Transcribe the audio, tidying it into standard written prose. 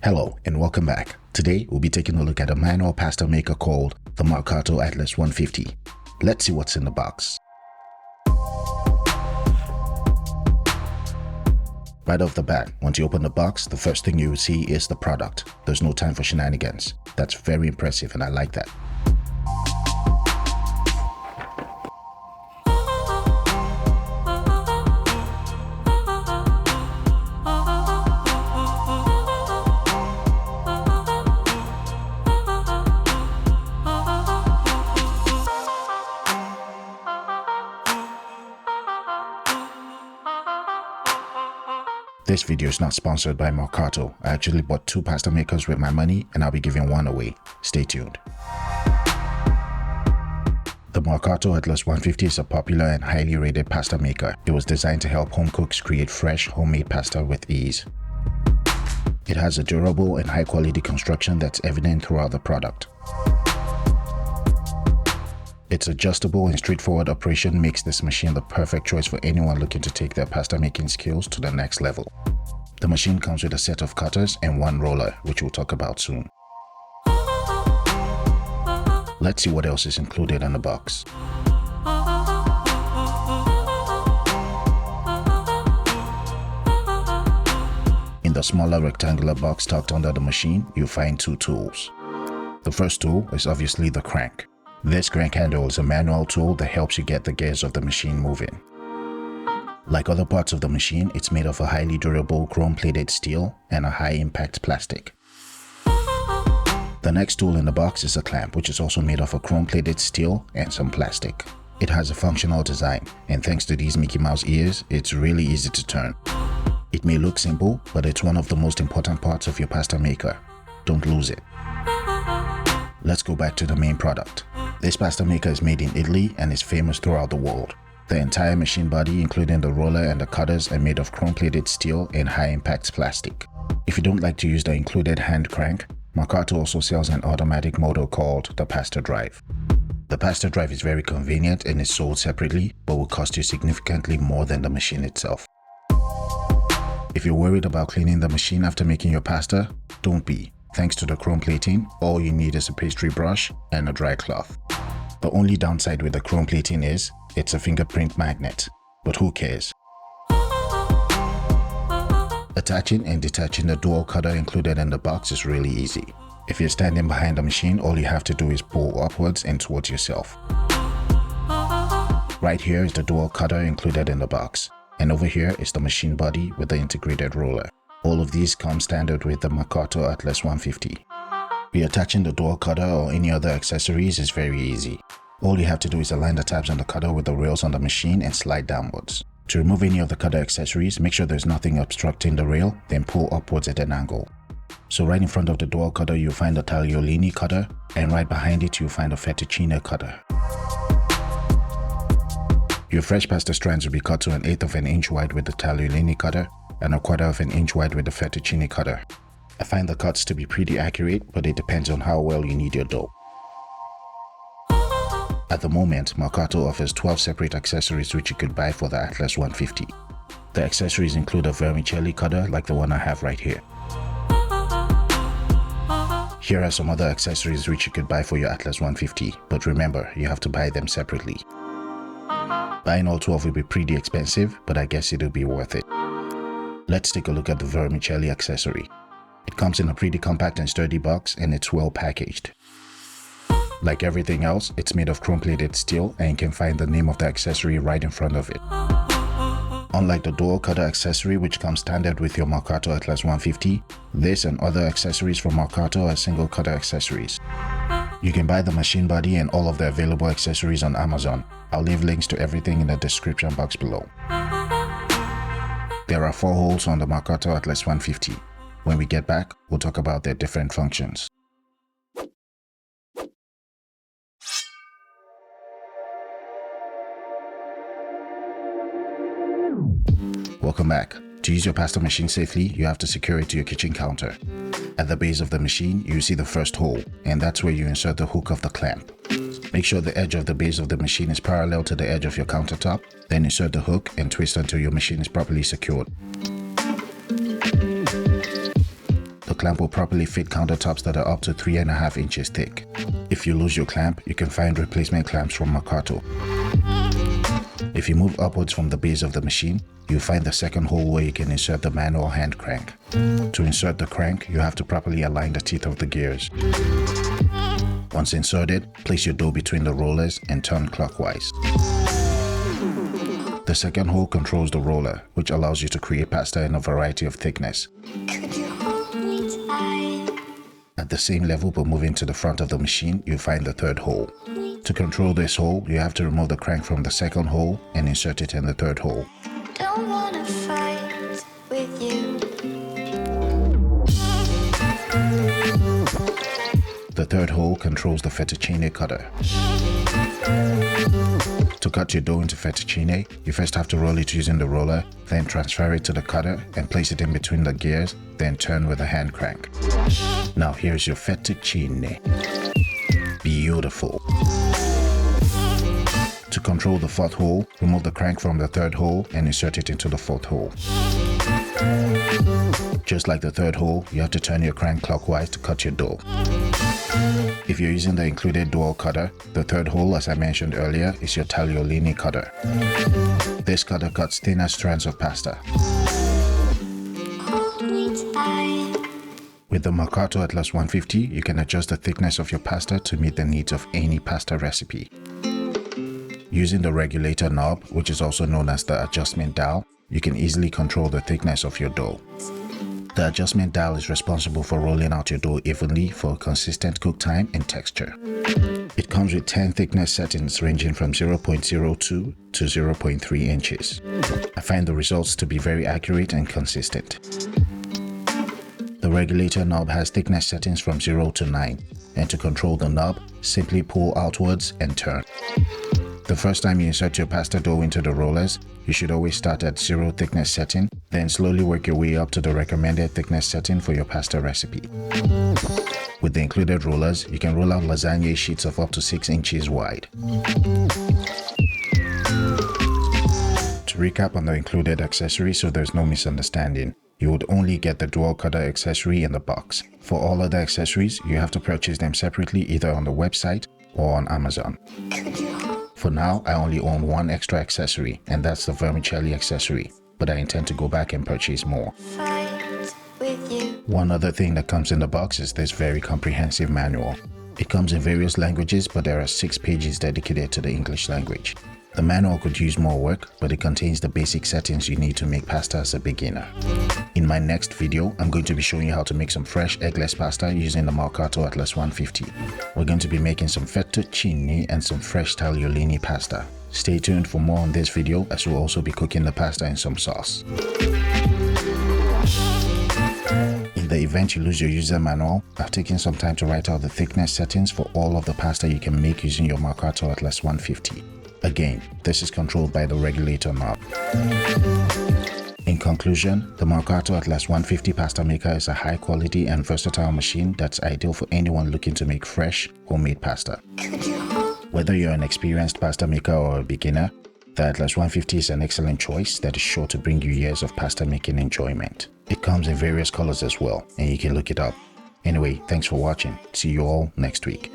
Hello and welcome back. Today we'll be taking a look at a manual pasta maker called the Marcato Atlas 150. Let's see what's in the box. Right off the bat, once you open the box, the first thing you will see is the product. There's no time for shenanigans. That's very impressive and I like that. This video is not sponsored by Marcato. I actually bought 2 pasta makers with my money and I'll be giving one away. Stay tuned. The Marcato Atlas 150 is a popular and highly rated pasta maker. It was designed to help home cooks create fresh, homemade pasta with ease. It has a durable and high quality construction that's evident throughout the product. Its adjustable and straightforward operation makes this machine the perfect choice for anyone looking to take their pasta making skills to the next level. The machine comes with a set of cutters and 1 roller, which we'll talk about soon. Let's see what else is included in the box. In the smaller rectangular box tucked under the machine, you'll find 2 tools. The first tool is obviously the crank. This crank handle is a manual tool that helps you get the gears of the machine moving. Like other parts of the machine, it's made of a highly durable chrome-plated steel and a high-impact plastic. The next tool in the box is a clamp, which is also made of a chrome-plated steel and some plastic. It has a functional design, and thanks to these Mickey Mouse ears, it's really easy to turn. It may look simple, but it's one of the most important parts of your pasta maker. Don't lose it. Let's go back to the main product. This pasta maker is made in Italy and is famous throughout the world. The entire machine body, including the roller and the cutters, are made of chrome-plated steel and high-impact plastic. If you don't like to use the included hand crank, Marcato also sells an automatic motor called the pasta drive. The pasta drive is very convenient and is sold separately, but will cost you significantly more than the machine itself. If you're worried about cleaning the machine after making your pasta, don't be. Thanks to the chrome plating, all you need is a pastry brush and a dry cloth. The only downside with the chrome plating is it's a fingerprint magnet, but who cares? Attaching and detaching the dual cutter included in the box is really easy. If you're standing behind the machine, all you have to do is pull upwards and towards yourself. Right here is the dual cutter included in the box, and over here is the machine body with the integrated roller. All of these come standard with the Marcato Atlas 150. Reattaching the dual cutter or any other accessories is very easy. All you have to do is align the tabs on the cutter with the rails on the machine and slide downwards. To remove any of the cutter accessories, make sure there's nothing obstructing the rail, then pull upwards at an angle. So right in front of the dual cutter you'll find the Tagliolini cutter, and right behind it you'll find a Fettuccine cutter. Your fresh pasta strands will be cut to 1/8 of an inch wide with the Tagliolini cutter and 1/4 of an inch wide with the Fettuccine cutter. I find the cuts to be pretty accurate, but it depends on how well you knead your dough. At the moment, Marcato offers 12 separate accessories which you could buy for the Atlas 150. The accessories include a vermicelli cutter like the one I have right here. Here are some other accessories which you could buy for your Atlas 150, but remember, you have to buy them separately. Buying all 12 will be pretty expensive, but I guess it'll be worth it. Let's take a look at the vermicelli accessory. It comes in a pretty compact and sturdy box and it's well packaged. Like everything else, it's made of chrome-plated steel and you can find the name of the accessory right in front of it. Unlike the dual cutter accessory which comes standard with your Marcato Atlas 150, this and other accessories from Marcato are single cutter accessories. You can buy the machine body and all of the available accessories on Amazon. I'll leave links to everything in the description box below. There are 4 holes on the Marcato Atlas 150. When we get back, we'll talk about their different functions. Welcome back. To use your pasta machine safely, you have to secure it to your kitchen counter. At the base of the machine, you see the first hole, and that's where you insert the hook of the clamp. Make sure the edge of the base of the machine is parallel to the edge of your countertop, then insert the hook and twist until your machine is properly secured. The clamp will properly fit countertops that are up to 3.5 inches thick. If you lose your clamp, you can find replacement clamps from Marcato. If you move upwards from the base of the machine, you'll find the second hole where you can insert the manual hand crank. To insert the crank, you have to properly align the teeth of the gears. Once inserted, place your dough between the rollers and turn clockwise. The second hole controls the roller, which allows you to create pasta in a variety of thickness. At the same level but moving to the front of the machine, you'll find the third hole. To control this hole, you have to remove the crank from the second hole and insert it in the third hole. Don't wanna fight with you. The third hole controls the fettuccine cutter. To cut your dough into fettuccine, you first have to roll it using the roller, then transfer it to the cutter and place it in between the gears, then turn with a hand crank. Now here's your fettuccine. Beautiful. To control the fourth hole, remove the crank from the third hole and insert it into the fourth hole. Just like the third hole, you have to turn your crank clockwise to cut your dough. If you're using the included dual cutter, the third hole, as I mentioned earlier, is your Tagliolini cutter. This cutter cuts thinner strands of pasta. With the Marcato Atlas 150, you can adjust the thickness of your pasta to meet the needs of any pasta recipe. Using the regulator knob, which is also known as the adjustment dial, you can easily control the thickness of your dough. The adjustment dial is responsible for rolling out your dough evenly for a consistent cook time and texture. It comes with 10 thickness settings ranging from 0.02 to 0.3 inches. I find the results to be very accurate and consistent. The regulator knob has thickness settings from 0 to 9, and to control the knob, simply pull outwards and turn. The first time you insert your pasta dough into the rollers, you should always start at 0 thickness setting, then slowly work your way up to the recommended thickness setting for your pasta recipe. With the included rollers, you can roll out lasagna sheets of up to 6 inches wide. To recap on the included accessories so there's no misunderstanding, you would only get the dual cutter accessory in the box. For all other accessories, you have to purchase them separately either on the website or on Amazon. For now, I only own one extra accessory, and that's the vermicelli accessory, but I intend to go back and purchase more. One other thing that comes in the box is this very comprehensive manual. It comes in various languages, but there are 6 pages dedicated to the English language. The manual could use more work, but it contains the basic settings you need to make pasta as a beginner. In my next video, I'm going to be showing you how to make some fresh eggless pasta using the Marcato Atlas 150. We're going to be making some fettuccine and some fresh tagliolini pasta. Stay tuned for more on this video, as we'll also be cooking the pasta in some sauce. In the event you lose your user manual, I've taken some time to write out the thickness settings for all of the pasta you can make using your Marcato Atlas 150. Again, this is controlled by the regulator knob. In conclusion, the Marcato Atlas 150 pasta maker is a high quality and versatile machine that's ideal for anyone looking to make fresh, homemade pasta. Whether you're an experienced pasta maker or a beginner, the Atlas 150 is an excellent choice that is sure to bring you years of pasta making enjoyment. It comes in various colors as well, and you can look it up. Anyway, thanks for watching. See you all next week.